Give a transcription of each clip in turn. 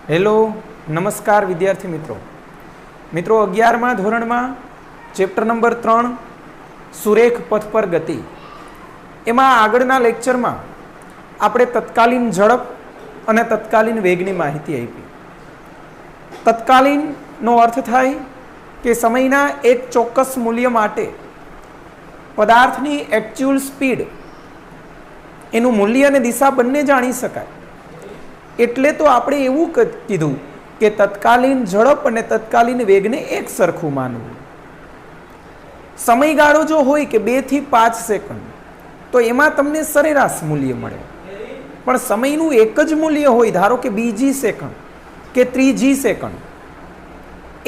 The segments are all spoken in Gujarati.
હેલો, નમસ્કાર વિદ્યાર્થી મિત્રો. મિત્રો 11મા ધોરણમાં ચેપ્ટર નંબર 3 સુરેખ પથ પર ગતિ, એમાં આગળના લેક્ચરમાં આપણે તત્કાલીન ઝડપ અને તત્કાલીન વેગની માહિતી આપી. તત્કાલીનનો અર્થ થાય કે સમયના એક ચોક્કસ મૂલ્ય માટે પદાર્થની એકચ્યુઅલ સ્પીડ, એનું મૂલ્ય અને દિશા બંને જાણી શકાય. એટલે તો આપણે એવું કીધું કે તત્કાલીન ઝડપ અને તત્કાલીન વેગને એક સરખું માનવું. સમયગાળો જો હોય કે 2 થી 5 સેકન્ડ, તો એમાં તમને સરેરાશ મૂલ્ય મળે. પણ સમયનું એક જ મૂલ્ય હોય, ધારો કે 2g સેકન્ડ કે 3g સેકન્ડ,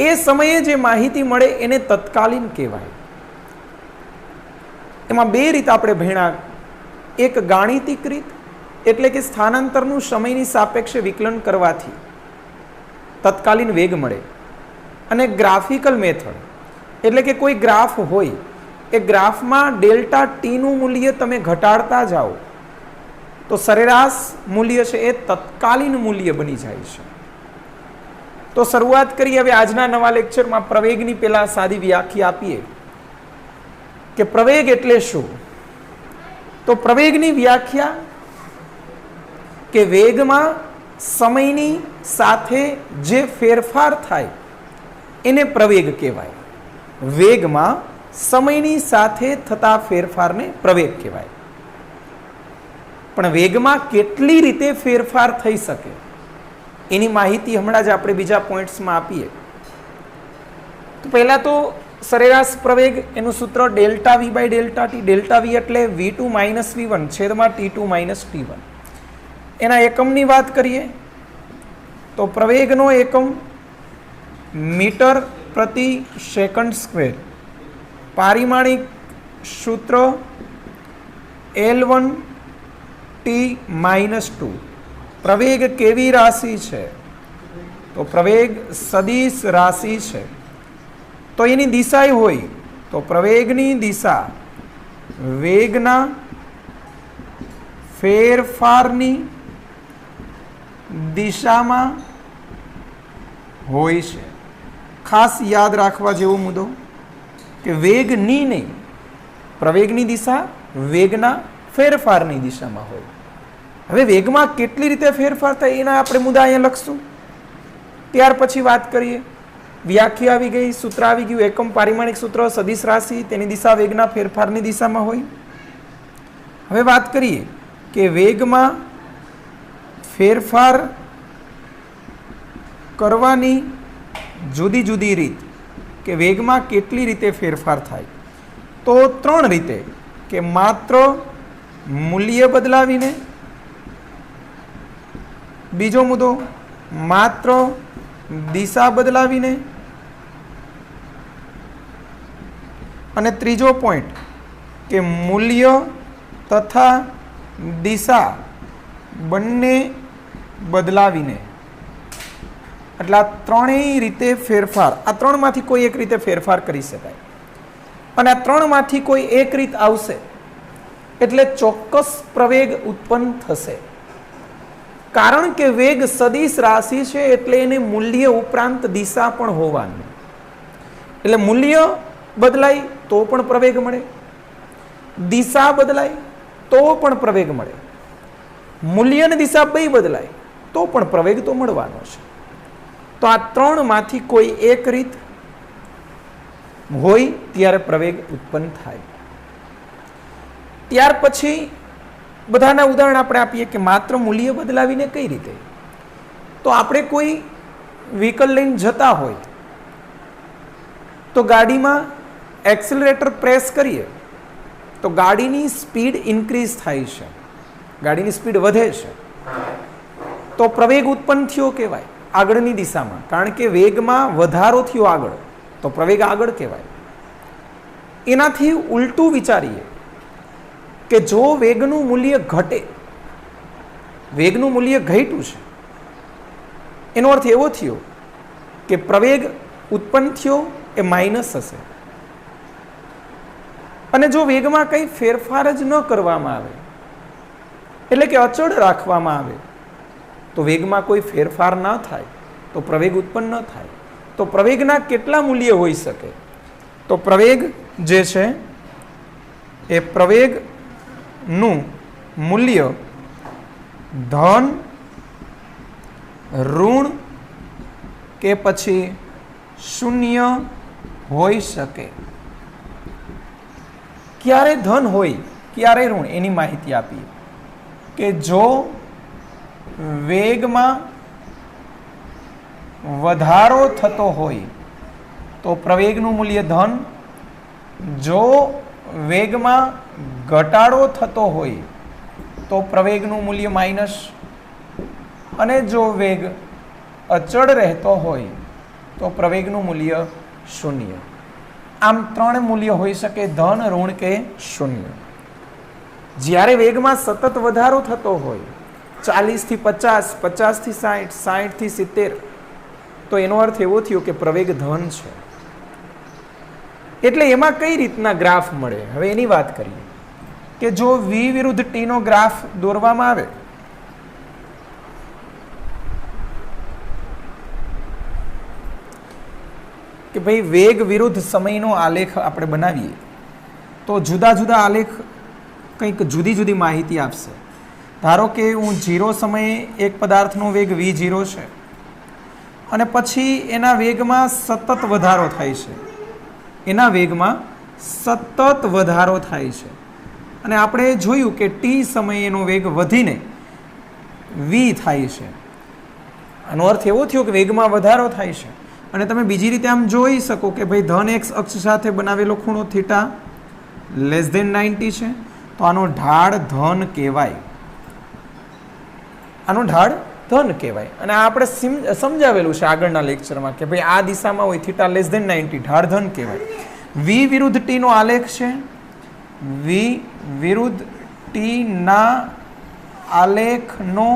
એ સમયે જે માહિતી મળે એને તત્કાલીન કહેવાય. એમાં 2 રીત આપણે ભણ્યા. એક ગાણિતિક રીત, એટલે કે સ્થાનાંતરનું સમયની સાપેક્ષે વિકલન કરવાથી તત્કાલીન વેગ મળે, અને ગ્રાફિકલ મેથડ, એટલે કે કોઈ ગ્રાફ હોય, એ ગ્રાફમાં ડેલ્ટા ટીનું મૂલ્ય તમે ઘટાડતા જાઓ તો સરેરાશ મૂલ્ય છે એ તત્કાલીન મૂલ્ય બની જાય છે. તો શરૂઆત કરીએ હવે આજના નવા લેક્ચરમાં. પ્રવેગની પહેલા સાદી વ્યાખ્યા આપીએ કે પ્રવેગ એટલે શું. તો પ્રવેગની વ્યાખ્યા કે વેગમાં સમયની સાથે જે ફેરફાર થાય એને પ્રવેગ કહેવાય. વેગમાં સમયની સાથે થતા ફેરફારને પ્રવેગ કહેવાય. પણ વેગમાં કેટલી રીતે ફેરફાર થઈ શકે એની માહિતી હમણાં જ આપણે બીજા પોઈન્ટ્સમાં આપીએ. તો પહેલા તો સરેરાશ પ્રવેગ, એનું સૂત્ર delta v by delta t. Delta v એટલે v2 માઇનસ v1 છેદમાં t2 માઇનસ t1. એના એકમની વાત કરીએ તો પ્રવેગનો એકમ મીટર પ્રતિ સેકન્ડ સ્ક્વેર. પારિમાણિક સૂત્ર L1 t માઇનસ 2. પ્રવેગ કેવી રાશિ છે? તો પ્રવેગ સદિશ રાશિ છે. તો એની દિશા હોય તો પ્રવેગની દિશા વેગના ફેરફારની દિશામાં હોય છે. ખાસ યાદ રાખવા જેવો મુદ્દો કે વેગની નહીં, પ્રવેગની દિશા વેગના ફેરફારની દિશામાં હોય. હવે વેગમાં કેટલી રીતે ફેરફાર થાય એના આપણે મુદ્દા અહીંયા લખશું. ત્યાર પછી વાત કરીએ. વ્યાખ્યા આવી ગઈ, સૂત્ર આવી ગયું. એકમ પારિમાણિક સૂત્ર, સદિશ રાશિ, તેની દિશા વેગના ફેરફારની દિશામાં હોય. હવે વાત કરીએ કે વેગમાં ફેરફાર કરવાની જુદી જુદી રીત, કે વેગમાં કેટલી રીતે ફેરફાર થાય. તો 3 રીતે, કે માત્ર મૂલ્ય બદલાવીને, બીજો મુદ્દો માત્ર દિશા બદલાવીને, અને ત્રીજો પોઈન્ટ કે મૂલ્ય તથા દિશા બંને બદલાવીને. એટલે આ 3 રીતે ફેરફાર, આ 3માંથી કોઈ એક રીતે ફેરફાર કરી શકાય. અને આ 3માંથી કોઈ એક રીત આવશે એટલે ચોક્કસ પ્રવેગ ઉત્પન્ન થશે. કારણ કે વેગ સદિશ રાશિ છે એટલે એને મૂલ્ય ઉપરાંત દિશા પણ હોવાનું. એટલે મૂલ્ય બદલાય તો પણ પ્રવેગ મળે, દિશા બદલાય તો પણ પ્રવેગ મળે, મૂલ્ય અને દિશા બે બદલાય તો પણ પ્રવેગ તો મળવાનો છે. તો આ 3માંથી કોઈ એક રીત હોય ત્યારે પ્રવેગ ઉત્પન્ન થાય. ત્યાર પછી બધાના ઉદાહરણ આપણે આપીએ કે માત્ર મૂલ્ય બદલાવીને કઈ રીતે. તો આપણે કોઈ વ્હીકલ લઈને જતા હોય તો ગાડીમાં એક્સિલરેટર પ્રેસ કરીએ તો ગાડીની સ્પીડ ઇન્ક્રીઝ થાય છે, ગાડીની સ્પીડ વધે છે. તો પ્રવેગ ઉત્પન્ન થયો કહેવાય આગળની દિશામાં. કારણ કે વેગમાં વધારો થયો આગળ, તો પ્રવેગ આગળ કહેવાય. એનાથી ઉલટું વિચારીએ કે જો વેગનું મૂલ્ય ઘટે, વેગનું મૂલ્ય ઘટ્યું છે, એનો અર્થ એવો થયો કે પ્રવેગ ઉત્પન્ન થયો એ માઇનસ હશે. અને જો વેગમાં કંઈ ફેરફાર જ ન કરવામાં આવે, એટલે કે અચળ રાખવામાં આવે, तो वेगमां कोई फेरफार न थाय तो प्रवेग उत्पन्न न थाय। तो प्रवेगना केटला मूल्य होई शके? तो प्रवेग जे छे ए प्रवेगनुं मूल्य धन, ऋण के पछी शून्य होई शके। क्यारे धन होय क्यारे ऋण एनी माहिती आपीए के जो वेगमां वधारो थतो होय तो प्रवेगनुं मूल्य धन, जो वेगमां घटाडो थतो होय तो प्रवेगनुं मूल्य माइनस, अने जो वेग अचळ रहतो होय तो प्रवेगनुं मूल्य शून्य। आम त्रण मूल्य होई शके, धन, ऋण के शून्य। ज्यारे वेगमां सतत वधारो थतो होय 40 થી 50, 50 થી 60, 60 થી 70, तो एनो अर्थ एवो थयो के प्रवेग धन छे। एटले एमां कई रीतना ग्राफ मळे? हवे एनी वात करीए के जो v विरुद्ध t नो ग्राफ दोरवामां आवे कि भाई वेग विरुद्ध समयनो आलेख आपणे बनावीए तो जुदा जुदा आलेख कंईक जुदी जुदी माहिती आपशे। धारो के हूँ 0 समये एक पदार्थनो वेग v0 छे अने पछी एना वेगमां सतत वधारो थाय छे, एना वेगमां सतत वधारो थाय छे अने आपणे जोयुं के t समये एनो वेग वधीने v थाय छे। आनो अर्थ एवो थयो के वेगमां वधारो थाय छे। અને તમે બીજી રીતે આમ જોઈ શકો કે ભાઈ ધન એક્સ અક્ષ સાથે બનાવેલો ખૂણો થીટા <90 છે તો આનો ઢાળ ધન કહેવાય, આનો ઢાળ ધન કહેવાય। અને આ આપણે સમજાવેલું છે આગળના લેક્ચરમાં કે ભાઈ આ દિશામાં હોય થીટા <90 ઢાળ ધન કહેવાય। v વિરુદ્ધ t નો આલેખ છે, v વિરુદ્ધ t ના આલેખનો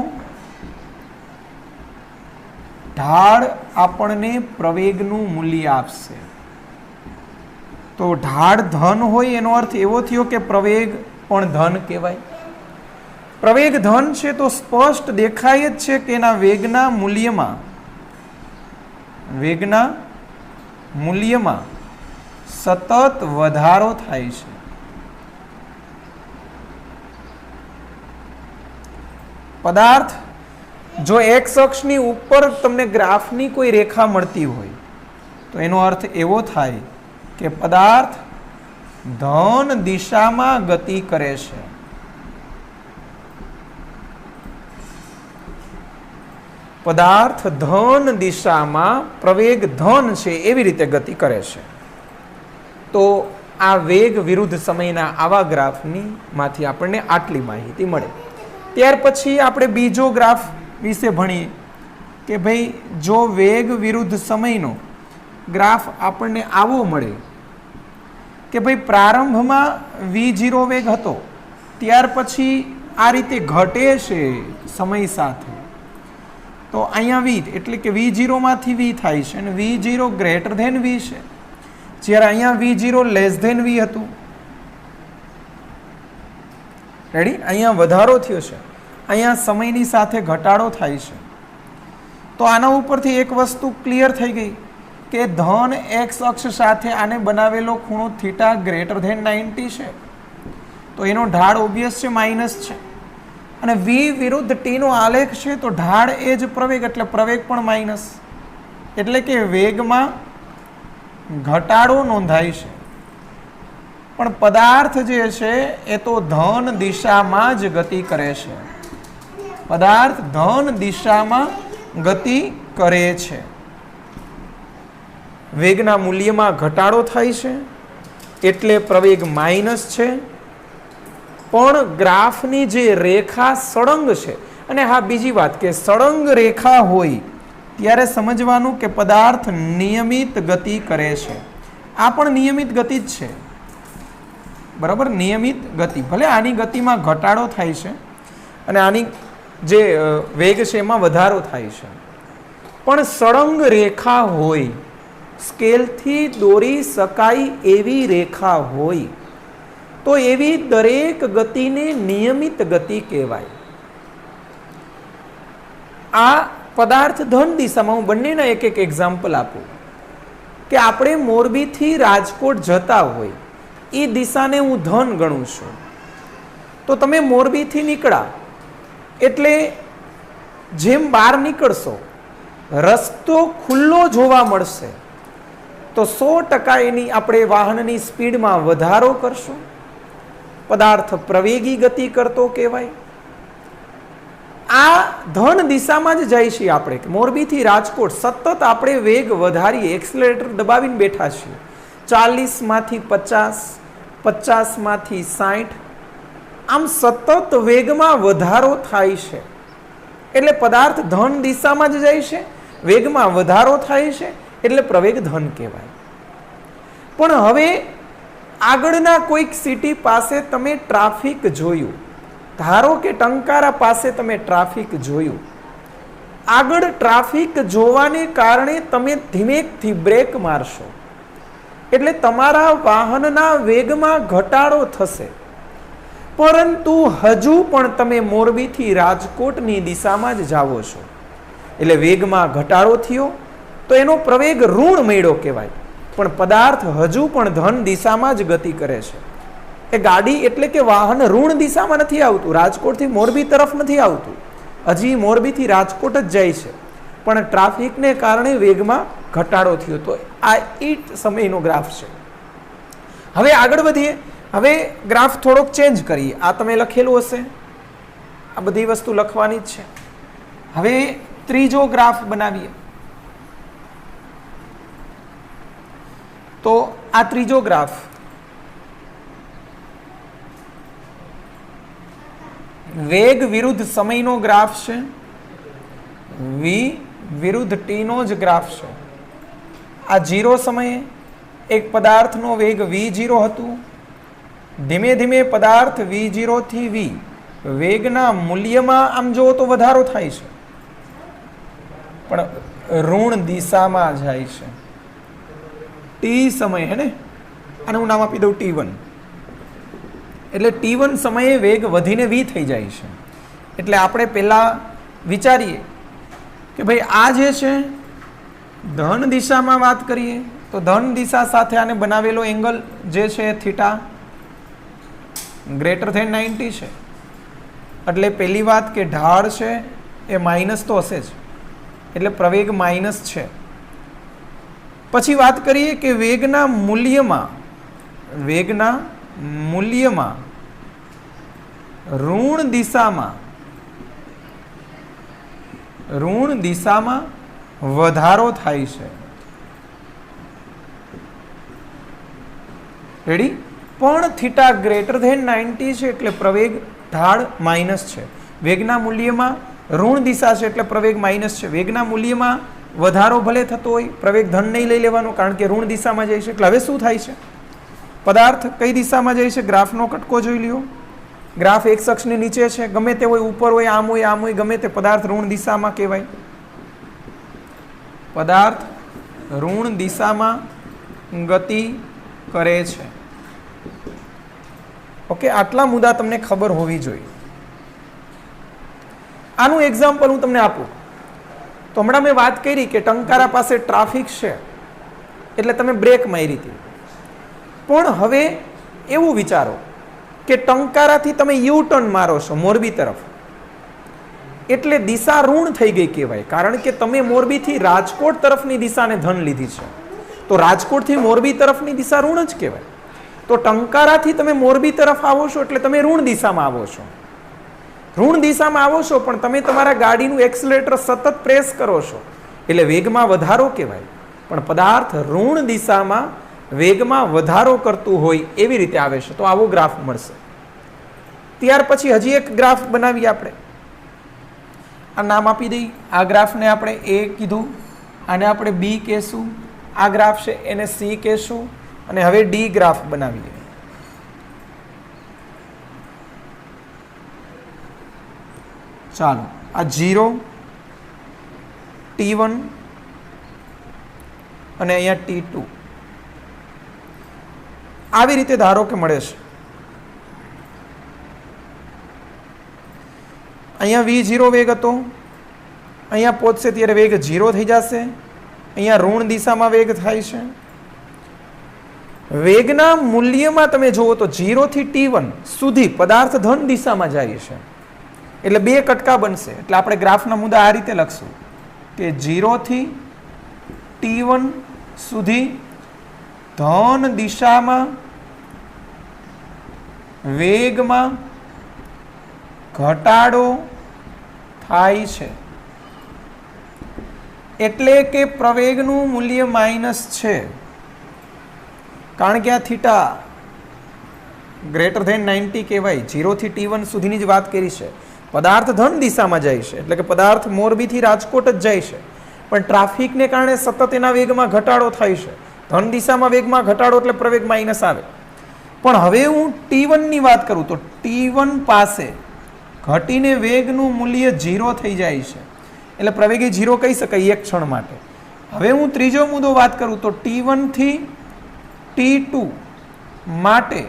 ढाळ आपने प्रवेगनु मूल्य आपसे। तो ढाळ धन होय एनो अर्थ एवो थयो के प्रवेग पण धन कहेवाय। प्रवेग धन छे तो स्पष्ट देखाय ज छे के एना वेगना मूल्यमां सतत वधारो थाय छे। पदार्थ जो एक्स अक्षनी ऊपर तमने ग्राफनी कोई रेखा मळती होय तो एनो अर्थ एवो थाय के पदार्थ धन दिशामां गति करे छे। पदार्थ धन दिशामां प्रवेग धन छे एवी रीते गति करे छे। तो आ वेग विरुद्ध समयना आवा ग्राफनी मांथी आपणे आटली माहिती मळे। त्यार पछी आपणे बीजो ग्राफ विषे भणीए के भाई जो वेग विरुद्ध समयनो ग्राफ आपने आवो मळे के भाई प्रारंभ में v0 वेग हतो त्यार पछी आ रीते घटे छे समय साथे। तो अहींया v एटले के v0 मांथी v थाय छे अने v0 ग्रेटर देन v छे, ज्यारे अहींया v0 लेस देन v हतुं। रेडी? अहींया वधारो थयो छे, अहींया समयनी साथे घटाडो थाय छे। तो आना उपरथी एक वस्तु क्लियर थई गई के धन एक्स अक्ष साथे आने बनावेलो खूणो थीटा ग्रेटर देन 90 छे तो एनो ढाळ ओबियस छे माइनस छे अने v विरुद्ध t नो आलेख छे तो ढाळ ए ज प्रवेग एटले प्रवेग पण माइनस, एटले के वेगमां घटाडो नोंधाय छे। पण पदार्थ जे छे ए तो धन दिशामां ज गति करे छे, पदार्थ धन दिशामां गति करे छे। वेगना मूल्यमां घटाडो थाय छे एटले प्रवेग माइनस छे। पण ग्राफनी जे रेखा सळंग छे अने हाँ बीजी बात के सळंग रेखा होय त्यारे समजवानुं के पदार्थ नियमित गति करे छे। आ पण नियमित गति ज छे, बराबर? नियमित गति, भले आनी गतिमां घटाडो थाय छे अने आनी जे वेग छे एमां वधारो थाय छे, पण सळंग रेखा होय, स्केलथी दोरी शकाय एवी रेखा होय तो एवी दरेक गतिने नियमित गति कहेवाय। આ પદાર્થ ધન દિશામાં, હું બંનેના એક એક એક્ઝામ્પલ આપું કે આપણે મોરબીથી રાજકોટ જતા હોય એ દિશાને હું ધન ગણું છું, તો તમે મોરબીથી નીકળ્યા એટલે જેમ બહાર નીકળશો રસ્તો ખુલ્લો જોવા મળશે તો 100% એની આપણે વાહનની સ્પીડમાં વધારો કરશું, પદાર્થ પ્રવેગી ગતિ કરતો કહેવાય. આ ધન દિશામાં જ જાય છે. આપણે મોરબીથી રાજકોટ સતત આપણે વેગ વધારીએ, એક્સેલરેટર દબાવીને બેઠા છીએ, 40માંથી 50, 50માંથી 60, આમ સતત વેગમાં વધારો થાય છે. એટલે પદાર્થ ધન દિશામાં જ જાય છે, વેગમાં વધારો થાય છે, એટલે પ્રવેગ ધન કહેવાય. પણ હવે આગળના કોઈક સિટી પાસે તમે ટ્રાફિક જોયું, ધારો કે ટંકારા પાસે તમે ટ્રાફિક જોયું, આગળ ટ્રાફિક જોવાને કારણે તમે ધીમેકથી બ્રેક મારશો એટલે તમારા વાહનના વેગમાં ઘટાડો થશે, પરંતુ હજુ પણ તમે મોરબીથી રાજકોટની દિશામાં જ જાઓ છો એટલે વેગમાં ઘટાડો થયો તો એનો પ્રવેગ ઋણ મળ્યો કહેવાય. પણ પદાર્થ હજુ પણ ધન દિશામાં જ ગતિ કરે છે. એ ગાડી એટલે કે વાહન ઋણ દિશામાં નથી આવતું, રાજકોટથી મોરબી તરફ નથી આવતું, હજી મોરબીથી રાજકોટ જ જાય છે, પણ ટ્રાફિકને કારણે વેગમાં ઘટાડો થયો. તો આ એ સમયનો ગ્રાફ છે. હવે આગળ વધીએ. હવે ગ્રાફ થોડોક ચેન્જ કરીએ. આ તમે લખેલું હશે, આ બધી વસ્તુ લખવાની જ છે. હવે ત્રીજો ગ્રાફ બનાવીએ. તો આ ત્રીજો ગ્રાફ વેગ વિરુદ્ધ સમયનો ગ્રાફ છે, વી વિરુદ્ધ ટી નો જ ગ્રાફ છે. આ 0 સમયે એક પદાર્થનો વેગ v0 હતું, ધીમે ધીમે પદાર્થ v0 થી v વેગના મૂલ્યમાં આમ જો તો વધારો થાય છે, પણ ઋણ દિશામાં જાય છે. ટી સમય હે ને, આનું નામ આપી દઉં t1. એટલે t1 સમયે વેગ વધીને v થઈ જાય છે. એટલે આપણે પહેલા વિચારીએ કે ભાઈ આ જે છે ધન દિશામાં વાત કરીએ તો ધન દિશા સાથે આને બનાવેલો એંગલ જે છે થીટા ગ્રેટર ધેન 90 છે. એટલે પહેલી વાત કે ઢાળ છે એ માઇનસ તો હશે જ, એટલે પ્રવેગ માઇનસ છે. પછી વાત કરીએ કે વેગના મૂલ્યમાં ઋણ દિશામાં વધારો થાય છે. રેડી? પણ થીટા ગ્રેટર ધેન 90 છે એટલે પ્રવેગ ઢાળ માઇનસ છે. વેગના મૂલ્યમાં ઋણ દિશા છે એટલે પ્રવેગ માઇનસ છે. વેગના મૂલ્યમાં વધારો ભલે થતો હોય, પ્રવેગ ધન નહીં લઈ લેવાનો, કારણ કે ઋણ દિશામાં જાય છે. એટલે હવે શું થાય છે? પદાર્થ કઈ દિશામાં જાય છે? ગ્રાફનો કટકો જોઈ લ્યો. ગ્રાફ એક અક્ષની નીચે છે, ગમે તે હોય, ઉપર હોય, આમ હોય, ગમે તે પદાર્થ ઋણ દિશામાં કહેવાય. પદાર્થ ઋણ દિશામાં ગતિ કરે છે. ઓકે, આટલા મુદ્દા તમને ખબર હોવી જોઈએ. આનું એક્ઝામ્પલ હું તમને આપું તો હમણાં મેં વાત કરી કે ટંકારા પાસે ટ્રાફિક છે એટલે તમે બ્રેક મારી હતી, પણ હવે એવું વિચારો કે ટંકારાથી તમે યુ ટર્ન મારો છો મોરબી તરફ, એટલે દિશા ઋણ થઈ ગઈ કહેવાય, કારણ કે તમે મોરબીથી રાજકોટ તરફની દિશાને ધન લીધી છે, તો રાજકોટથી મોરબી તરફની દિશા ઋણ જ કહેવાય. તો ટંકારાથી તમે મોરબી તરફ આવો છો એટલે તમે ઋણ દિશામાં આવો છો. ઋણ દિશામાં આવો છો પણ તમે તમારા ગાડીનું એક્સેલરેટર સતત પ્રેસ કરો છો એટલે વેગમાં વધારો કહેવાય. પણ પદાર્થ ઋણ દિશામાં વેગમાં વધારો કરતું હોય એવી રીતે આવે છે. તો આવો ગ્રાફ મળશે. ત્યાર પછી હજી એક ગ્રાફ બનાવીએ આપણે. આ નામ આપી દઈએ. આ ગ્રાફને આપણે એ કીધું, આને આપણે બી કહેશું. આ ગ્રાફ છે એને સી કહેશું. અને હવે ડી ગ્રાફ બનાવીએ. ચાલો, આ 0 t1 અને અહીંયા t2 આવી રીતે ધારો કે મળે છે. અહીંયા v0 વેગ હતો, અહીંયા પહોંચશે ત્યારે વેગ 0 થઈ જશે. અહીંયા ઋણ દિશામાં વેગ થાય છે. વેગના મૂલ્યમાં તમે જુઓ તો 0 થી t1 સુધી પદાર્થ ધન દિશામાં જાય છે. એટલે બે કટકા બનશે. એટલે આપણે ગ્રાફના મુદ્દા આ રીતે લખશું કે 0 થી t1 સુધી ધન દિશામાં વેગમાં ઘટાડો થાય છે. એટલે કે પ્રવેગનું મૂલ્ય માઇનસ છે, કારણ કે આ થીટા >90 કહેવાય. 0 થી t1 સુધીની જ વાત કરી છે. પદાર્થ ધન દિશામાં જાય છે, એટલે કે પદાર્થ મોરબીથી રાજકોટ જ જાય છે, પણ ટ્રાફિકને કારણે સતત એના વેગમાં ઘટાડો થાય છે. ધન દિશામાં વેગમાં ઘટાડો એટલે પ્રવેગ માઇનસ આવે. પણ હવે હું t1 ની વાત કરું તો t1 પાસે ઘટીને વેગનું મૂલ્ય 0 થઈ જાય છે, એટલે પ્રવેગે 0 કહી શકાય એક ક્ષણ માટે. હવે હું ત્રીજો મુદ્દો વાત કરું તો t1 થી t2 માટે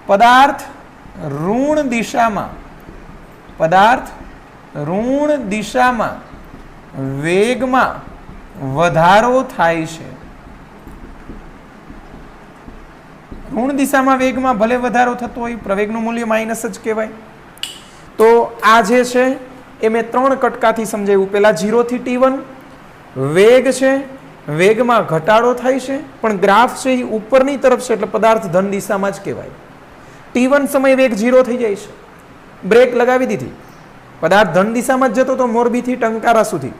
પદાર્થ ઋણ દિશામાં વેગમાં વધારો થાય છે. ઋણ દિશામાં વેગમાં ભલે વધારો થતો હોય, પ્રવેગનું મૂલ્ય માઇનસ જ કહેવાય. તો આ જે છે એ મેં 3 કટકાથી સમજાવ્યું. પહેલા 0 થી t1 વેગ છે, વેગમાં ઘટાડો થાય છે, પણ ગ્રાફ છે એ ઉપરની તરફ છે, એટલે પદાર્થ ધન દિશામાં જ કહેવાય. t1 સમય વેગ 0 થઈ જાય છે, બ્રેક લગાવી દીધી, પદાર્થ ધન દિશામાં જ જતો તો મોરબીથી ટંકારા સુધી,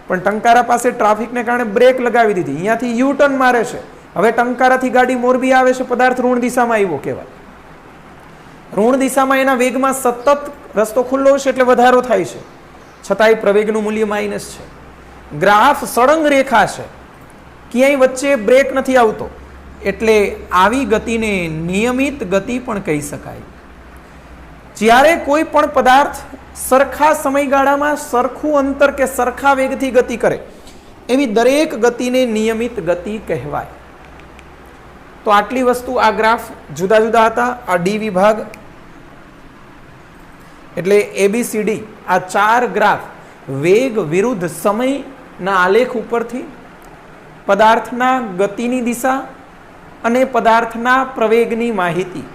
પણ ટંકારા પાસે ટ્રાફિકને કારણે બ્રેક લગાવી દીધી, અહીંયાથી યુ ટર્ન મારે છે. હવે ટંકારાથી ગાડી મોરબી આવે છે, પદાર્થ ઋણ દિશામાં આવ્યો કહેવાય. ઋણ દિશામાં એના વેગમાં સતત રસ્તો ખુલ્લો છે, એટલે વધારો થાય છે, છતાંય પ્રવેગનું મૂલ્ય માઇનસ છે. ગ્રાફ સળંગ રેખા છે, ક્યાંય વચ્ચે બ્રેક નથી આવતો, એટલે આવી ગતિને નિયમિત ગતિ પણ કહી શકાય. જ્યારે કોઈ પણ પદાર્થ સરખા સમયગાળામાં સરખું અંતર કે સરખા વેગથી ગતિ કરે, એવી દરેક ગતિને નિયમિત ગતિ કહેવાય. તો આટલી વસ્તુ, આ ગ્રાફ જુદા જુદા હતા. આ ડી વિભાગ એટલે ABCD, આ 4 ગ્રાફ વેગ વિરુદ્ધ સમયના આલેખ ઉપરથી પદાર્થના ગતિની દિશા અને પદાર્થના પ્રવેગની માહિતી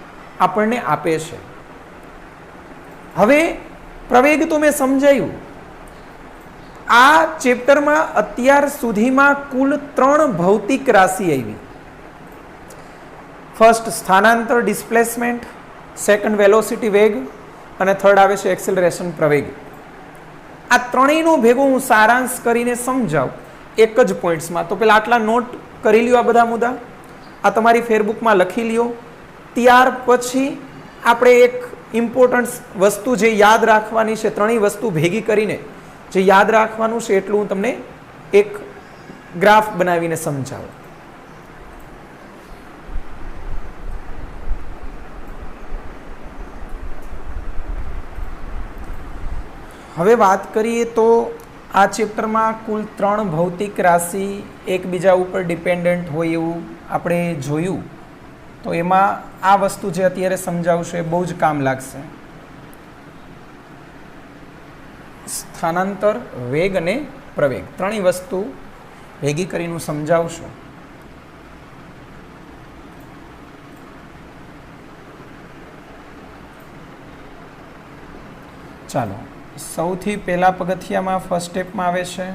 આપણને આપે છે. હવે પ્રવેગ તો મેં સમજાયું. આ ચેપ્ટરમાં અત્યાર સુધીમાં કુલ 3 ભૌતિક રાશિ આવી. ફર્સ્ટ સ્થાનાંતર ડિસ્પ્લેસમેન્ટ, સેકન્ડ વેલોસિટી વેગ, અને થર્ડ આવે છે એક્સેલરેશન પ્રવેગ. આ ત્રણેયનો ભેગો હું સારાંશ કરીને સમજાવું એક જ પોઈન્ટ્સમાં. તો પેલા આટલા નોટ કરી લ્યો, આ બધા મુદ્દા આ તમારી ફેરબુકમાં લખી લ્યો. ત્યાર પછી આપણે એક ઇમ્પોર્ટન્ટ વસ્તુ જે યાદ રાખવાની છે, ત્રણેય વસ્તુ ભેગી કરીને જે યાદ રાખવાનું છે એટલું હું તમને એક ગ્રાફ બનાવીને સમજાવું. હવે વાત કરીએ તો આ ચેપ્ટરમાં કુલ 3 ભૌતિક રાશિ એકબીજા ઉપર ડિપેન્ડન્ટ હોય એવું આપણે જોયું. તો એમાં આ વસ્તુ જે અત્યારે સમજાવશે એ બહુ જ કામ લાગશે. સ્થાનાંતર, વેગ અને પ્રવેગ, ત્રણેય વસ્તુ ભેગી કરીને હું સમજાવશું. ચાલો, સૌથી પહેલા પગથિયામાં ફર્સ્ટ સ્ટેપમાં આવે છે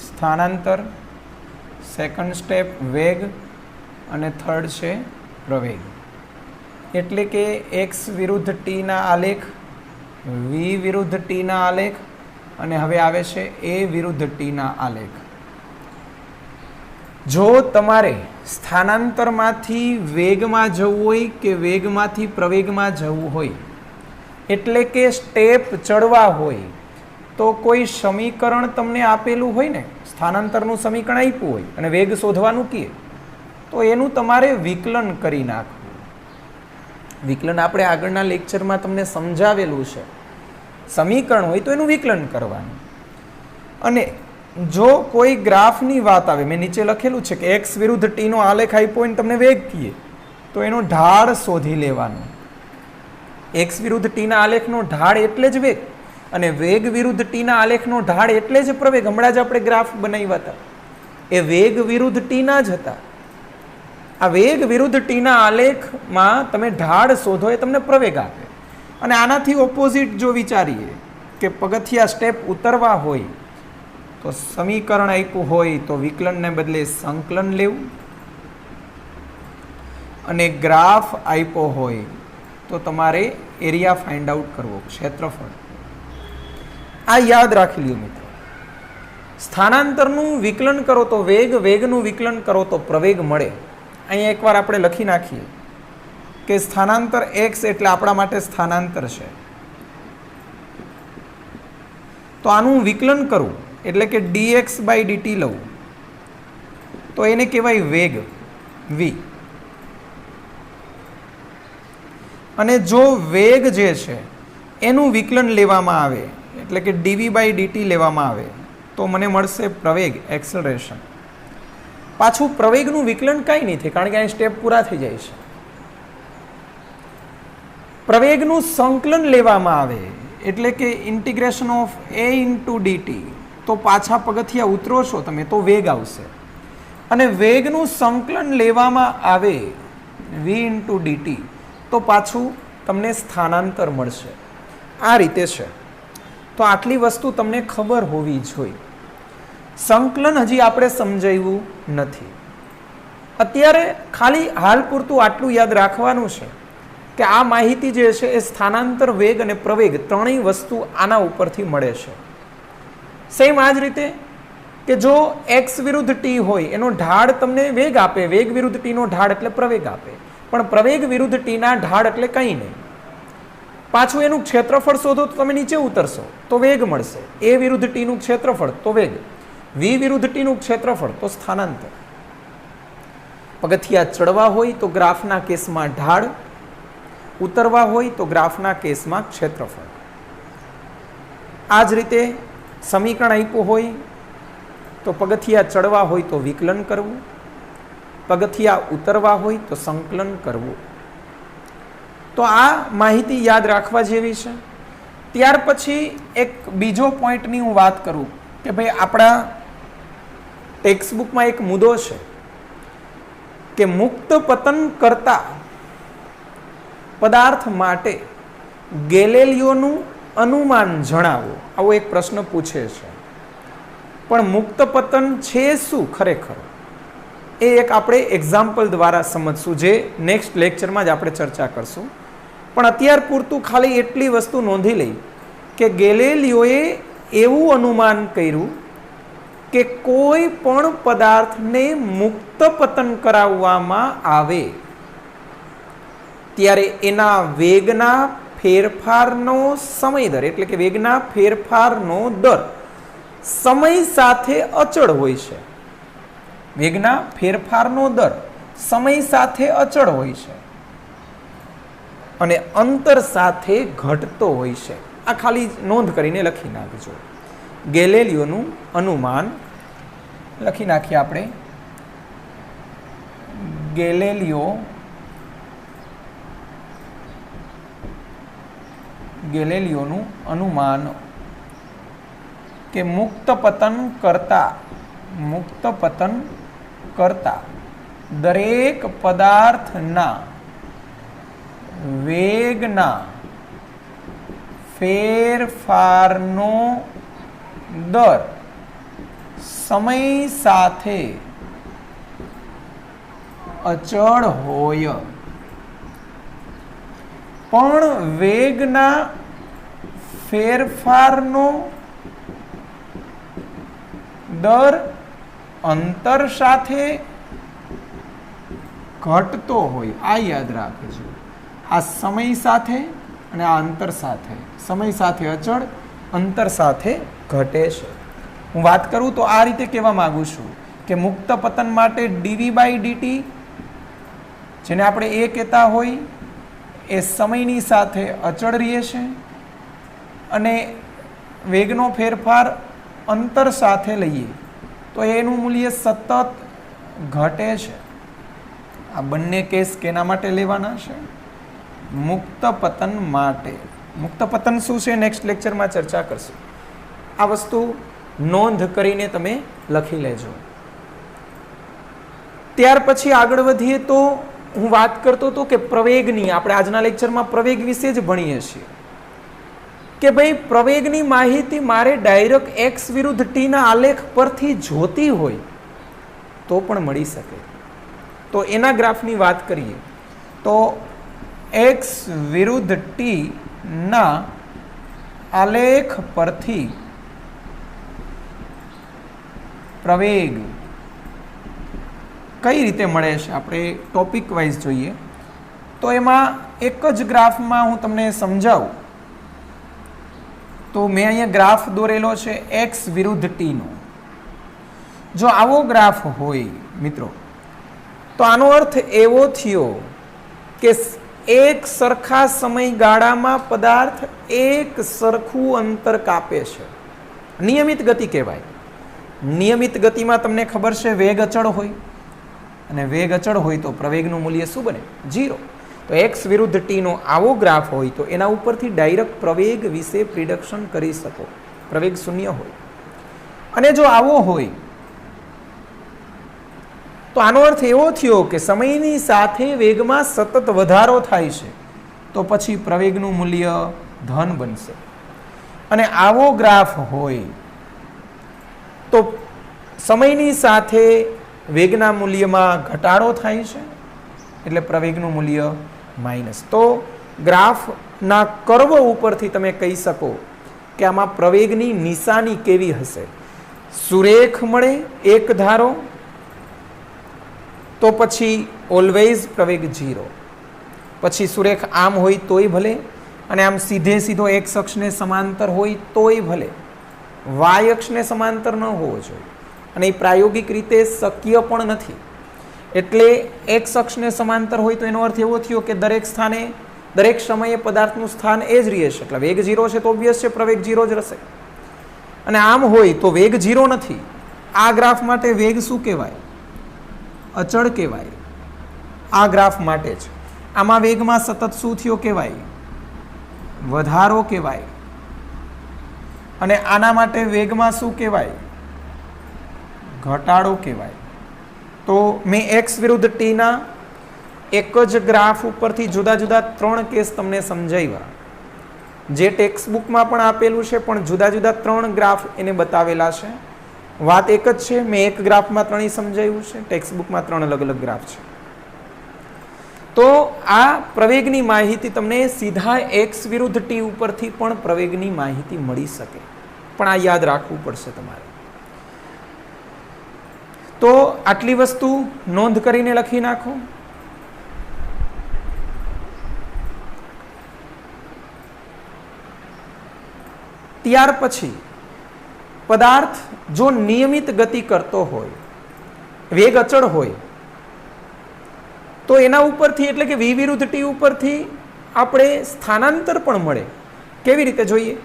સ્થાનાંતર, સેકન્ડ સ્ટેપ વેગ અને થર્ડ છે પ્રવેગ. એટલે કે x વિરુદ્ધ t ના આલેખ, v વિરુદ્ધ t ના આલેખ, અને હવે આવે છે a વિરુદ્ધ t ના આલેખ. જો તમારે સ્થાનાંતરમાંથી વેગમાં જવું હોય કે વેગમાંથી પ્રવેગમાં જવું હોય, એટલે કે સ્ટેપ ચડવા હોય, તો કોઈ સમીકરણ તમને આપેલું હોય ને, સ્થાનાંતરનું સમીકરણ આપ્યું હોય અને વેગ શોધવાનું કહે, તો એનું તમારે વિકલન કરી નાખવું. વિકલન આપણે આગળના લેક્ચરમાં તમને સમજાવેલું છે. સમીકરણ હોય તો એનું વિકલન કરવાનું. અને જો કોઈ ગ્રાફની વાત આવે, મેં નીચે લખેલું છે કે x વિરુદ્ધ t નો આલેખ આપ્યો હોય ને તમને વેગ કહે, તો એનો ઢાળ શોધી લેવાનો. x વિરુદ્ધ t ના આલેખનો ઢાળ એટલે જ વેગ. અને વેગ વિરુદ્ધ ટીના આલેખનો ઢાળ એટલે જ પ્રવેગ. હમણાં જ આપણે ગ્રાફ બનાવ્યા હતા, એ વેગ વિરુદ્ધ ટીના જ હતા. આ વેગ વિરુદ્ધ ટીના આલેખમાં તમે ઢાળ શોધો એ તમને પ્રવેગ આપે. અને આનાથી ઓપોઝિટ જો વિચારીએ કે પગથિયા સ્ટેપ ઉતરવા હોય તો સમીકરણ આપ્યું હોય તો વિકલનને બદલે સંકલન લેવું, અને ગ્રાફ આપ્યો હોય તો તમારે એરિયા ફાઇન્ડ આઉટ કરવો, ક્ષેત્રફળ. આ યાદ રાખી લ્યો મિત્રો. સ્થાનાંતરનું વિકલન કરો તો વેગ, વેગનું વિકલન કરો તો પ્રવેગ મળે. અહીંયા એકવાર આપણે લખી નાખીએ કે સ્થાનાંતર x એટલે આપણા માટે સ્થાનાંતર છે, તો આનું વિકલન કરું એટલે કે dx બાય dt લઉં તો એને કહેવાય વેગ v. અને જો વેગ જે છે એનું વિકલન લેવામાં આવે એટલે કે dv બાય dt લેવામાં આવે તો મને મળશે પ્રવેગ, એક્સલરેશન. પાછું પ્રવેગનું વિકલન કાંઈ નહીં થાય કારણ કે અહીં સ્ટેપ પૂરા થઈ જાય છે. પ્રવેગનું સંકલન લેવામાં આવે એટલે કે integration of a into dt તો પાછા પગથિયા ઉતરો છો તમે તો વેગ આવશે. અને વેગનું સંકલન લેવામાં આવે v ઇન્ટુ dt તો પાછું તમને સ્થાનાંતર મળશે. આ રીતે છે. તો આટલી વસ્તુ તમને ખબર હોવી જોઈએ. સંકલન હજી આપણે સમજાવ્યું નથી. અત્યારે ખાલી હાલ પૂરતું આટલું યાદ રાખવાનું છે કે આ માહિતી જે છે એ સ્થાનાંતર, વેગ અને પ્રવેગ ત્રણેય વસ્તુ આના ઉપરથી મળે છે. સેમ આ જ રીતે કે જો x વિરુદ્ધ t હોય એનો ઢાળ તમને વેગ આપે, વેગ વિરુદ્ધ t નો ઢાળ એટલે પ્રવેગ આપે, પણ પ્રવેગ વિરુદ્ધ t ના ઢાળ એટલે કંઈ નહીં. પાછું એનું ક્ષેત્રફળ શોધો તો તમે નીચે ઉતરશો તો વેગ મળશે. a વિરુદ્ધ t નું ક્ષેત્રફળ તો વેગ, v વિરુદ્ધ t નું ક્ષેત્રફળ તો સ્થાનાંતર. પગથિયા ચડવા હોય તો ગ્રાફના કેસમાં ઢાળ, ઉતરવા હોય તો ગ્રાફના કેસમાં ક્ષેત્રફળ. આ જ રીતે સમીકરણ આપ્યું હોય તો પગથિયા ચડવા હોય તો વિકલન કરવું, પગથિયા ઉતરવા હોય તો સંકલન કરવું. તો આ માહિતી યાદ રાખવા જેવી છે. ત્યાર પછી એક બીજો પોઈન્ટની હું વાત કરું કે ભાઈ આપણા ટેક્સ્ટબુકમાં એક મુદ્દો છે કે મુક્ત પતન કરતા પદાર્થ માટે ગેલેલિયોનું અનુમાન જણાવો, આવો એક પ્રશ્ન પૂછે છે. પણ મુક્ત પતન છે શું ખરેખર એ એક આપણે એક્ઝામ્પલ દ્વારા સમજશું, જે નેક્સ્ટ લેક્ચરમાં જ આપણે ચર્ચા કરશું. પણ અત્યાર પૂરતું ખાલી એટલી વસ્તુ નોંધી લઈ કે ગેલેલિયોએ એવું અનુમાન કર્યું કે કોઈ પણ પદાર્થને મુક્ત પતન કરાવવામાં આવે ત્યારે એના વેગના ફેરફારનો સમય દર એટલે કે વેગના ફેરફારનો દર સમય સાથે અચળ હોય છે. વેગના ફેરફારનો દર સમય સાથે અચળ હોય છે અને અંતર સાથે ઘટતો હોય છે. આ ખાલી નોંધ કરીને લખી નાખજો. ગેલેલિયોનું અનુમાન લખી નાખીએ આપણે. ગેલેલિયોનું અનુમાન કે મુક્ત પતન કરતા દરેક પદાર્થના વેગના ફેરફારનો દર સમય સાથે અચળ હોય, પણ વેગના ફેરફારનો દર અંતર સાથે ઘટતો હોય. આ યાદ રાખજો. આ સમય સાથે અને આ અંતર સાથે, સમય સાથે અચળ, અંતર સાથે ઘટે છે. હું વાત કરું તો આ રીતે કહેવા માંગુ છું કે મુક્ત પતન માટે dv બાય dt જેને આપણે એ કહેતા હોય એ સમયની સાથે અચળ રહે છે અને વેગનો ફેરફાર અંતર સાથે લઈએ તો એનું મૂલ્ય સતત ઘટે છે. આ બંને કેસ કેના માટે લેવાના છે? મુક્ત પતન માટે. મુક્ત પતન શું છે નેક્સ્ટ લેક્ચરમાં ચર્ચા કરશું. આ વસ્તુ નોંધ કરીને તમે લખી લેજો. ત્યાર પછી આગળ વધીએ તો હું વાત કરતો હતો કે પ્રવેગની, આપણે આજના લેક્ચરમાં પ્રવેગ વિશે જ ભણીએ છીએ કે ભાઈ પ્રવેગની માહિતી મારે ડાયરેક્ટ x વિરુદ્ધ t ના આલેખ પરથી જોતી હોય તો પણ મળી શકે. તો એના ગ્રાફની વાત કરીએ તો x વિરુદ્ધ t ના આલેખ પરથી પ્રવેગ કઈ રીતે મળે છે આપણે ટોપિક વાઇઝ જોઈએ તો એમાં એક જ ગ્રાફમાં હું તમને સમજાવું. તો મેં અહીંયા ગ્રાફ દોરેલો છે x વિરુદ્ધ t નો. જો આવો ગ્રાફ હોય મિત્રો તો આનો અર્થ એવો થયો કે એક સરખા સમયગાળામાં પદાર્થ એક સરખું અંતર કાપે છે. નિયમિત ગતિ કહેવાય. નિયમિત ગતિમાં તમને ખબર છે વેગ અચળ હોય, અને વેગ અચળ હોય તો પ્રવેગનું મૂલ્ય શું બને? 0. તો x વિરુદ્ધ t નો આવો ગ્રાફ હોય તો એના ઉપરથી ડાયરેક્ટ પ્રવેગ વિશે પ્રિડિક્શન કરી શકો. પ્રવેગ 0 હોય. અને જો આવો હોય તો આનો અર્થ એવો થયો કે સમયની સાથે વેગમાં સતત વધારો થાય છે તો પછી પ્રવેગનું મૂલ્ય ધન બનશે. અને આવો ગ્રાફ હોય તો સમયની સાથે વેગના મૂલ્યમાં ઘટાડો થાય છે એટલે પ્રવેગનું મૂલ્ય માઇનસ. તો ગ્રાફના કર્વ ઉપરથી તમે કહી શકો કે આમાં પ્રવેગની નિશાની કેવી હશે. સુરેખ મળે એક ધારો તો પછી ઓલવેઝ પ્રવેગ 0. પછી સુરેખ આમ હોય તોય ભલે, અને આમ સીધે સીધો એક્સ અક્ષને સમાંતર હોય તોય ભલે, વાય અક્ષને સમાંતર ન હોવો જોઈએ, અને એ પ્રાયોગિક રીતે શક્ય પણ નથી. એટલે એક્સ અક્ષને સમાંતર હોય તો એનો અર્થ એવો થયો કે દરેક સ્થાને દરેક સમયે પદાર્થનું સ્થાન એ જ રહેશે. એટલે વેગ 0 છે તો ઓબ્વિયસ છે પ્રવેગ 0 જ રહેશે. અને આમ હોય તો વેગ 0 નથી. આ ગ્રાફ માટે વેગ શું કહેવાય? અચળ કહેવાય. આ ગ્રાફ માટે જ. આમાં વેગમાં સતત શું થયો કહેવાય? વધારો કહેવાય. અને આના માટે વેગમાં શું કહેવાય? ઘટાડો કહેવાય. તો મેં x વિરુદ્ધ t ના એક જ ગ્રાફ ઉપરથી જુદા જુદા 3 કેસ તમને સમજાવ્યા. જે ટેક્સ્ટ બુકમાં પણ આપેલું છે, પણ જુદા જુદા 3 ગ્રાફ એને બતાવેલા છે. વાત એક જ છે, મેં એક ગ્રાફમાં 3 સમજાવ્યું છે, ટેક્સ્ટ બુકમાં 3 અલગ અલગ ગ્રાફ છે. તો આ પ્રવેગની માહિતી તમને સીધા x વિરુદ્ધ t ઉપરથી પણ પ્રવેગની માહિતી મળી શકે, પણ આ યાદ રાખવું પડશે તમારે. તો આટલી વસ્તુ નોંધ કરીને લખી નાખો. ત્યાર પછી પદાર્થ જો નિયમિત ગતિ કરતો હોય, વેગ અચળ હોય, તો એના ઉપરથી એટલે કે v વિરુદ્ધ t ઉપરથી આપણે સ્થાનાંતર પણ મળે. કેવી રીતે જોઈએ?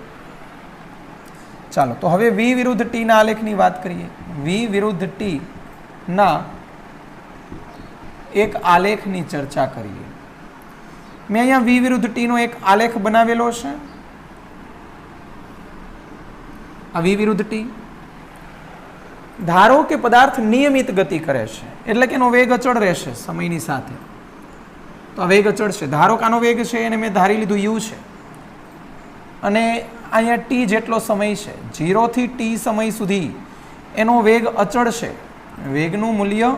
ચાલો તો હવે v વિરુદ્ધ t ના આલેખની વાત કરીએ. v વિરુદ્ધ t ના એક આલેખની ચર્ચા કરીએ. મેં અહીંયા v વિરુદ્ધ t નો એક આલેખ બનાવેલો છે. આ v વિરુદ્ધ t. ધારો કે પદાર્થ નિયમિત ગતિ કરે છે એટલે કે એનો વેગ અચળ રહેશે સમયની સાથે. તો આ વેગ અચળ છે. ધારો કે આનો વેગ છે એને મેં ધારી લીધું u છે, અને અહીંયા t જેટલો સમય છે, 0 થી t સમય સુધી એનો વેગ અચળ છે. વેગનું મૂલ્ય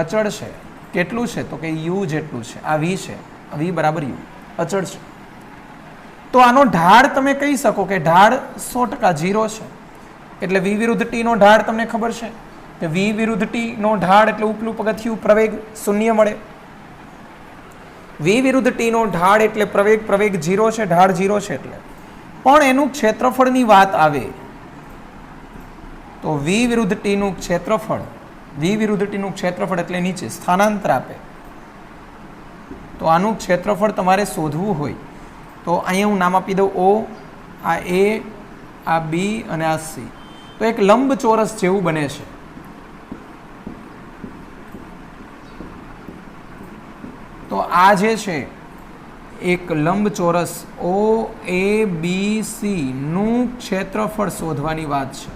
અચળ છે. કેટલું છે? તો કે u જેટલું છે. આ v છે, v બરાબર u અચળ છે. તો આનો ઢાળ તમે કહી શકો કે ઢાળ 100% 0 છે. એટલે v વિરુદ્ધ t નો ઢાળ તમને ખબર છે કે v વિરુદ્ધ t નો ઢાળ એટલે ઉપલું પગથિયું પ્રવેગ 0 મળે. v વિરુદ્ધ t નો ઢાળ એટલે પ્રવેગ 0 છે, ઢાળ 0 છે. એટલે પણ એનું ક્ષેત્રફળની વાત આવે તો v વિરુદ્ધ t નું ક્ષેત્રફળ, v વિરુદ્ધ t નું ક્ષેત્રફળ એટલે નીચે સ્થાનાંતર આપે. તો આનું ક્ષેત્રફળ તમારે શોધવું હોય તો અહીંયા હું નામ આપી દઉં O, આ A, આ B અને આ C. તો એક લંબચોરસ જેવું બને છે. તો આ જે છે એક લંબચોરસ OABC નું ક્ષેત્રફળ શોધવાની વાત છે.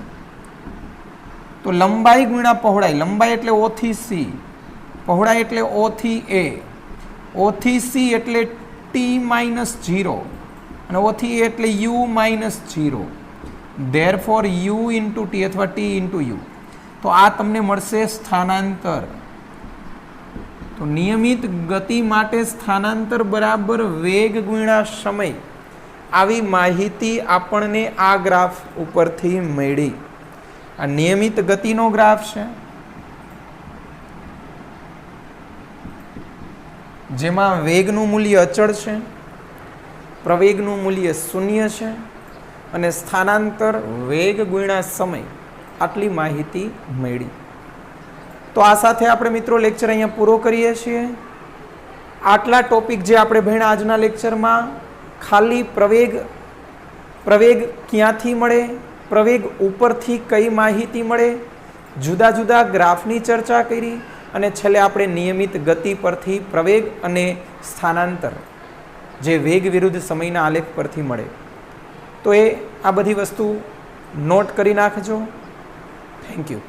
તો લંબાઈ ગુણ્યા પહોળાઈ, લંબાઈ એટલે O થી C, પહોળાઈ એટલે O થી A, O થી C એટલે T-0 અને O થી A એટલે U-0. Therefore U into T અથવા T ઇન્ટુ U. તો આ તમને મળશે સ્થાનાંતર. તો નિયમિત ગતિ માટે સ્થાનાંતર બરાબર વેગ ગુણ્યા સમય. આવી માહિતી આપણને આ ગ્રાફ ઉપરથી મળી. આ નિયમિત ગતિનો ગ્રાફ છે, જેમાં વેગનું મૂલ્ય અચળ છે, પ્રવેગનું મૂલ્ય 0 છે અને સ્થાનાંતર વેગ ગુણ્યા સમય આટલી માહિતી મળી. તો આ સાથે આપણે મિત્રો લેક્ચર અહીંયા પૂરો કરીએ છીએ. આટલા ટોપિક જે આપણે ભણ્યા આજના લેક્ચરમાં, ખાલી પ્રવેગ ક્યાંથી મળે, પ્રવેગ ઉપરથી કઈ માહિતી મળે, જુદા જુદા ગ્રાફની ચર્ચા કરી અને છેલ્લે આપણે નિયમિત ગતિ પરથી પ્રવેગ અને સ્થાનાંતર જે વેગ વિરુદ્ધ સમયના આલેખ પરથી મળે. તો આ બધી વસ્તુ નોટ કરી નાખજો. Thank you.